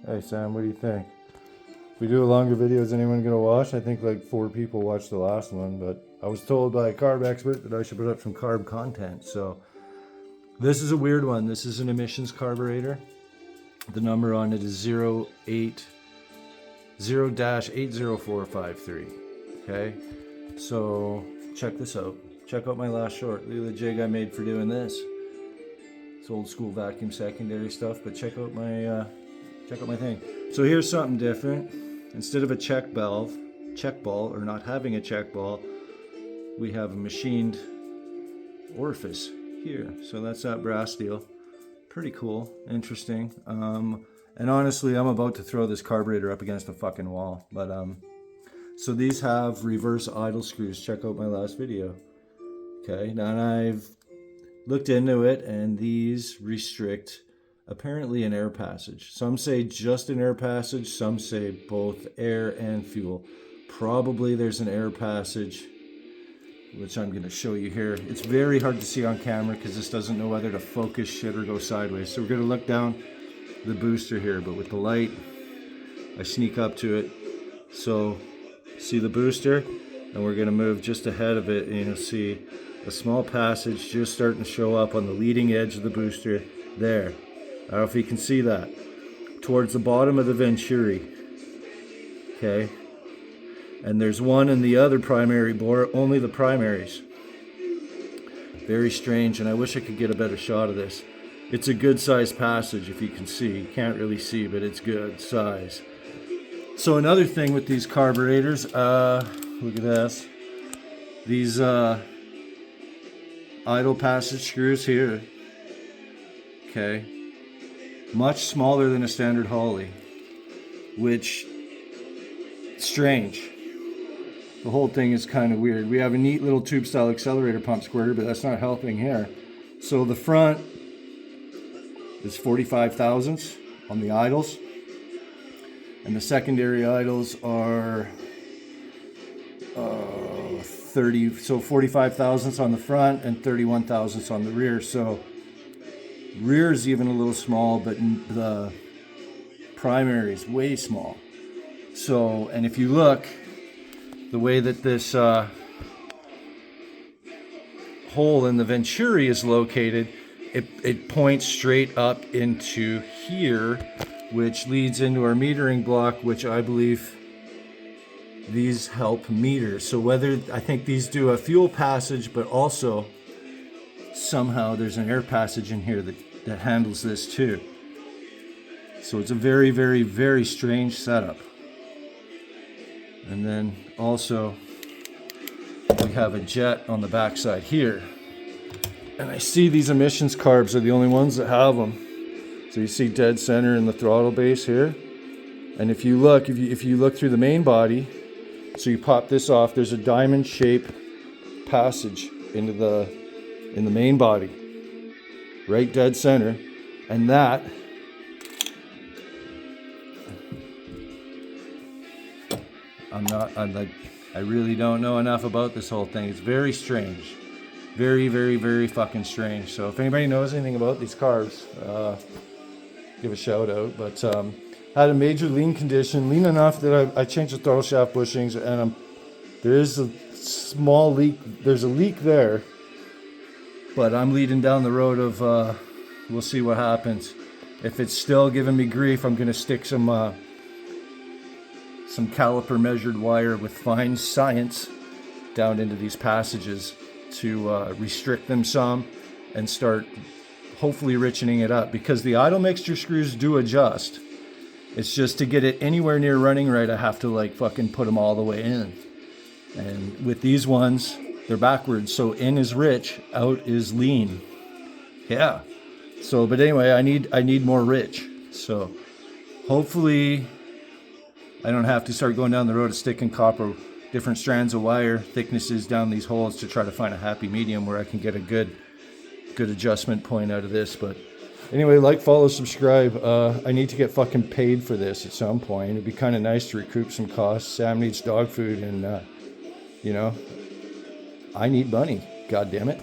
Hey Sam, what do you think? If we do a longer video, is anyone gonna watch? I think like 4 people watched the last one, but I was told by a carb expert that I should put up some carb content. So this is a weird one. This is an emissions carburetor. The number on it is 080-80453. Okay, so check this out. Check out my last short. Look at the jig I made for doing this. It's old school vacuum secondary stuff, but check out my thing. So here's something different. Instead of a check ball, or not having a check ball, we have a machined orifice here. So that's that brass steel. Pretty cool, interesting. And honestly, I'm about to throw this carburetor up against a fucking wall. But so these have reverse idle screws. Check out my last video. Okay, now I've looked into it, and these restrict apparently an air passage. Some say just an air passage, some say both air and fuel. Probably there's an air passage, which I'm going to show you here. It's very hard to see on camera because this doesn't know whether to focus shit or go sideways. So we're going to look down the booster here, but with the light, I sneak up to it. So see the booster, and we're going to move just ahead of it, and you'll see a small passage just starting to show up on the leading edge of the booster there. I don't know if you can see that. Towards the bottom of the venturi. Okay. And there's one in the other primary bore, only the primaries. Very strange, and I wish I could get a better shot of this. It's a good size passage, if you can see. You can't really see, but it's good size. So another thing with these carburetors, look at this. These idle passage screws here. Okay. Much smaller than a standard Holley, which strange. The whole thing is kind of weird. We have a neat little tube style accelerator pump squirter, but that's not helping here. So the front is 45 thousandths on the idles, and the secondary idles are 45 thousandths on the front and 31 thousandths on the rear. So rear is even a little small, but the primary is way small. So, and if you look, the way that this hole in the venturi is located, it points straight up into here, which leads into our metering block, which I believe these help meter. So I think these do a fuel passage, but also somehow there's an air passage in here that handles this too. So it's a very, very, very strange setup. And then also we have a jet on the backside here. And I see these emissions carbs are the only ones that have them. So you see dead center in the throttle base here. And if you look through the main body, so you pop this off, there's a diamond shaped passage in the main body, right dead center, and that I really don't know enough about this whole thing. It's very strange, very, very, very fucking strange. So if anybody knows anything about these carbs, give a shout out. But had a major lean condition, lean enough that I changed the throttle shaft bushings, and there is a small leak. There's a leak there. But I'm leading down the road of, we'll see what happens. If it's still giving me grief, I'm going to stick some caliper measured wire with fine science down into these passages to restrict them some and start hopefully richening it up. Because the idle mixture screws do adjust. It's just to get it anywhere near running right, I have to like fucking put them all the way in. And with these ones, they're backwards, so in is rich, out is lean. Yeah. So, but anyway, I need more rich. So, hopefully, I don't have to start going down the road of sticking copper, different strands of wire, thicknesses down these holes to try to find a happy medium where I can get a good adjustment point out of this. But anyway, like, follow, subscribe. I need to get fucking paid for this at some point. It'd be kind of nice to recoup some costs. Sam needs dog food, and you know, I need money. God damn it.